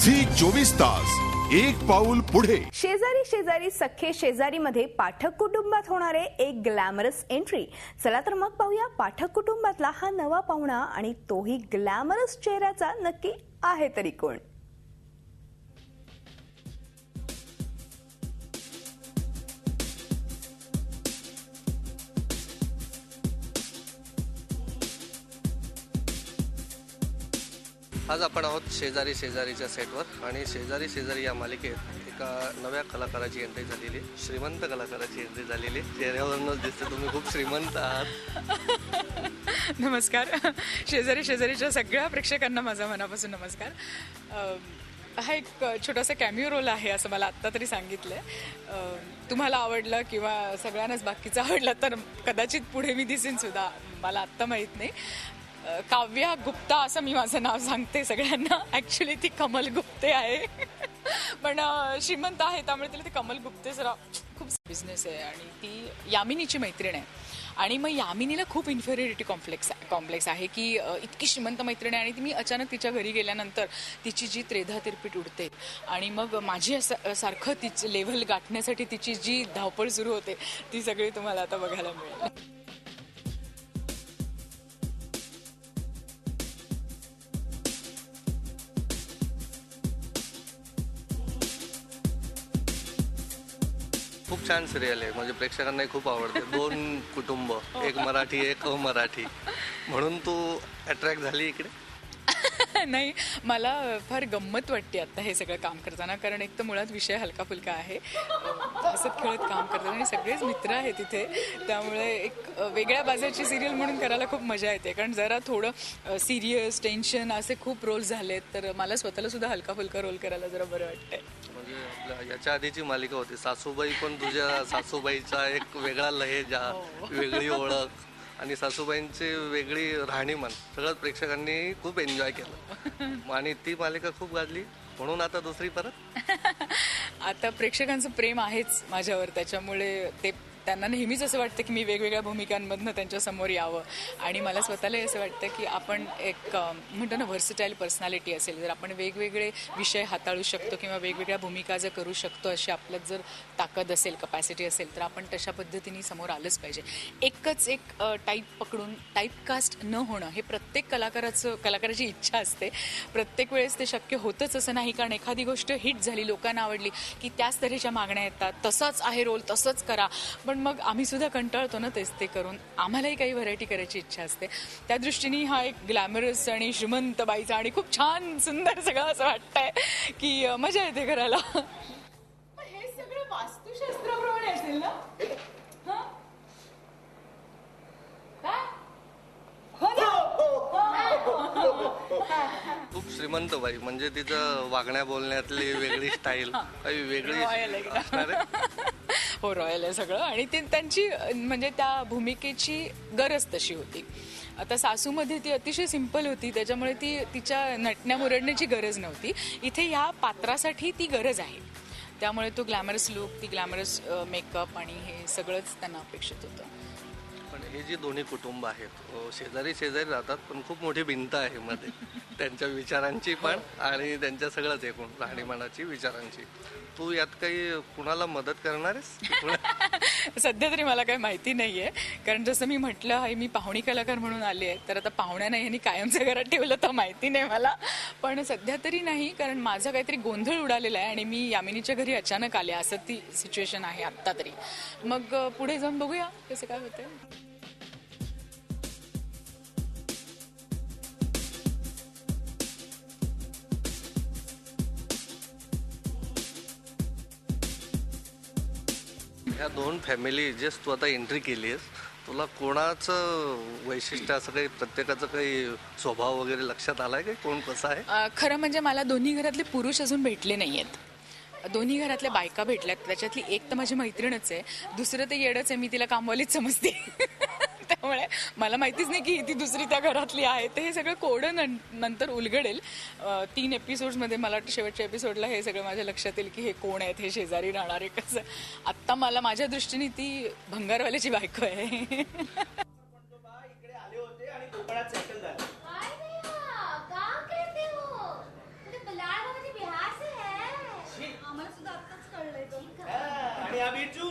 Zee 24 तास एक पाऊल पुढे। शेजारी शेजारी सख्खे शेजारी मध्ये पाठक कुटुंबात होणारे एक ग्लॅमरस एंट्री। चला तर मग पाहूया पाठक कुटुंबातला हा नवा पाहुणा आणि तोही ग्लॅमरस चेहऱ्याचा नक्की आहे तरी कोण। आज आपण आहोत शेजारी शेजारीच्या सेटवर आणि शेजारी शेजारी या मालिकेत एका नव्या कलाकाराची एंट्री झालेली, श्रीमंत कलाकाराची एंट्री झालेली। चेहऱ्यावरूनच दिसते तुम्ही खूप श्रीमंत आहात। नमस्कार, शेजारी शेजारीच्या सगळ्या प्रेक्षकांना माझा मनापासून नमस्कार। हा एक छोटासा कॅमिओ रोल आहे असं मला आत्ता तरी सांगितलंय। तुम्हाला आवडलं किंवा सगळ्यांनाच बाकीचं आवडलं तर कदाचित पुढे मी दिसेन सुद्धा, मला आत्ता माहीत नाही। काव्या गुप्ता असं मी माझं नाव सांगते सगळ्यांना, ॲक्च्युली ती कमल गुप्ते आहे पण श्रीमंत आहे त्यामुळे तिला ती कमल गुप्ते जरा खूप बिझनेस आहे आणि ती यामिनीची मैत्रीण आहे। आणि मग यामिनीला खूप इन्फेरियरिटी कॉम्प्लेक्स आहे की इतकी श्रीमंत मैत्रीण आहे आणि ती मी अचानक तिच्या घरी गेल्यानंतर तिची जी त्रेधा तिरपीट उडते आणि मग माझी सारखं तिचं लेव्हल गाठण्यासाठी तिची जी धावपळ सुरू होते ती सगळी तुम्हाला आता बघायला मिळेल। खूप छान सिरियल आहे, म्हणजे प्रेक्षकांनाही खूप आवडते। दोन कुटुंब, एक मराठी एक अमराठी, म्हणून तू अट्रॅक्ट झाली इकडे। नाही, मला फार गंमत वाटते आता हे सगळं काम करताना, कारण एक तर मुळात विषय हलका फुलका आहे, हसत खेळत काम करताना आणि सगळेच मित्र आहेत तिथे, त्यामुळे एक वेगळ्या बाजाची सिरियल म्हणून करायला खूप मजा येते। कारण जरा थोडं सिरियस टेन्शन असे खूप रोल्स झालेत तर मला स्वतःला सुद्धा हलका फुलका रोल करायला जरा बरं वाटतंय। म्हणजे आपल्या याच्या आधीची मालिका होती सासूबाई, पण तुझ्या सासूबाईचा एक वेगळा लहेजा, वेगळी ओळख आणि सासूबाईंची वेगळी राहणीमान सगळं प्रेक्षकांनी खूप एन्जॉय केलं आणि ती मालिका खूप गाजली, म्हणून आता दुसरी परत। आता प्रेक्षकांचं प्रेम आहेच माझ्यावर, त्याच्यामुळे ते त्यांना नेहमीच असं वाटतं की मी वेगवेगळ्या भूमिकांमधनं त्यांच्यासमोर यावं आणि मला स्वतःलाही असं वाटतं की आपण एक म्हणतो ना व्हर्सटाईल पर्सनॅलिटी असेल, जर आपण वेगवेगळे विषय हाताळू शकतो किंवा वेगवेगळ्या भूमिका जर करू शकतो अशी आपल्यात जर ताकद असेल, कपॅसिटी असेल तर आपण तशा पद्धतीने समोर आलंच पाहिजे। एकच एक टाईप पकडून टाईपकास्ट न होणं हे प्रत्येक कलाकाराची इच्छा असते। प्रत्येक वेळेस ते शक्य होतच असं नाही, कारण एखादी गोष्ट हिट झाली, लोकांना आवडली की त्याच तऱ्हेच्या मागण्या येतात, तसंच आहे रोल तसंच करा, पण मग आम्ही सुद्धा कंटाळतो ना तेच ते करून, आम्हालाही काही व्हरायटी करायची इच्छा असते। त्या दृष्टीने हा एक ग्लॅमरस आणि श्रीमंत बाईचा आणि खूप छान सुंदर सगळं असं वाटतंय की मजा येते करायला। हे सगळं वास्तुशास्त्राप्रमाणे असेल ना? खूप श्रीमंत बाई, म्हणजे तिचं वागण्या बोलण्यातली वेगळी स्टाईल, काही वेगळी असणार आहे। हो, रॉयल आहे सगळं आणि ते त्यांची म्हणजे त्या भूमिकेची गरज तशी होती। आता सासूमध्ये ती अतिशय सिंपल होती, त्याच्यामुळे ती तिच्या नटण्या मुरडण्याची गरज नव्हती। इथे ह्या पात्रासाठी ती गरज आहे, त्यामुळे तो ग्लॅमरस लुक, ती ग्लॅमरस मेकअप आणि हे सगळंच त्यांना अपेक्षित होतं। पण हे जी दोन्ही कुटुंब आहेत शेजारी शेजारी राहतात, पण खूप मोठी भिंत आहे मध्ये त्यांच्या विचारांची पण आणि त्यांच्या सगळंच एकूण राहणीमानाची विचारांची। तू यात काही कुणाला मदत करणार आहेस? सध्या तरी मला काही माहिती नाहीये, कारण जसं मी म्हटलं आहे मी पाहुणी कलाकार म्हणून आले आहे, तर आता पाहुण्या यांनी कायमच्या घरात ठेवलं तर माहिती नाही मला, पण सध्या तरी नाही, कारण माझा काहीतरी गोंधळ उडालेला आहे आणि मी यामिनीच्या घरी अचानक आले, असं ती सिच्युएशन आहे आत्ता तरी। मग पुढे जाऊन बघूया कसं काय होतंय। ह्या दोन फॅमिली जे तू आता एंट्री केली आहेस, तुला कोणाचं वैशिष्ट्य असं काही प्रत्येकाचं काही स्वभाव वगैरे लक्षात आलाय का, कोण कसं आहे? खरं म्हणजे मला दोन्ही घरातले पुरुष अजून भेटले नाहीयेत, दोन्ही घरातल्या बायका भेटल्यात, त्याच्यातली एक तर माझी मैत्रीणच आहे, दुसरं ते येडच आहे, मी तिला कामवालीच समजते त्यामुळे मला माहितीच नाही की ती दुसरी त्या घरातली आहे। ते हे सगळं कोडं नंतर उलगडेल 3 एपिसोड्समध्ये, मला वाटतं शेवटच्या एपिसोडला हे सगळं माझ्या लक्षात येईल की हे कोण आहेत, हे शेजारी राहणारे कसं। आत्ता मला माझ्या दृष्टीने ती भंगारवाल्याची बायको आहे। काय नाही, का करते हो? म्हणजे लाड म्हणजे बिहार बिजू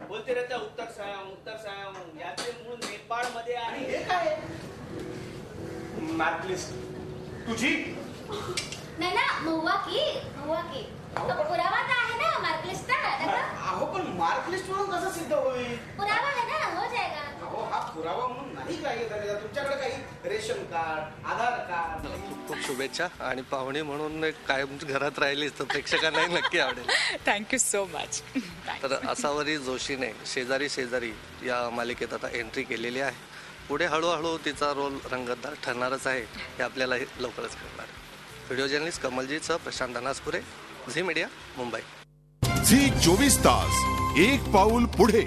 बोलते रहता उत्तर सायम याचे मूळ नेपाळ मध्ये आहे. हे काय मार्कलिस्ट तुझी नाही ना महुआ की तो पुरावा तर आहे ना मार्कलिस्ट अहो पण मार्कलिस्ट म्हणून कसं सिद्ध होईल? पुरावा है ना हो जाएगा. अहो हा पुरावा म्हणून नाही ग्राह्य धरलेला. तुमच्याकडे काही रेशन कार्ड आधार कार्ड. खूप खूप शुभेच्छा आणि पाहुणे म्हणून एक कायम घरात राहिलीच तर प्रेक्षकांनाही नक्की आवडेल. Thank you so much. तर असावरी जोशीने शेजारी शेजारी या मालिकेत आता एंट्री केलेली आहे. पुढे हळूहळू तिचा रोल रंगतदार ठरणारच आहे हे आपल्याला लवकरच कळणार आहे. व्हिडिओ जर्नलिस्ट कमलजीतसह प्रशांत अनासपुरे, झी मीडिया, मुंबई. झी 24 तास एक पाऊल पुढे.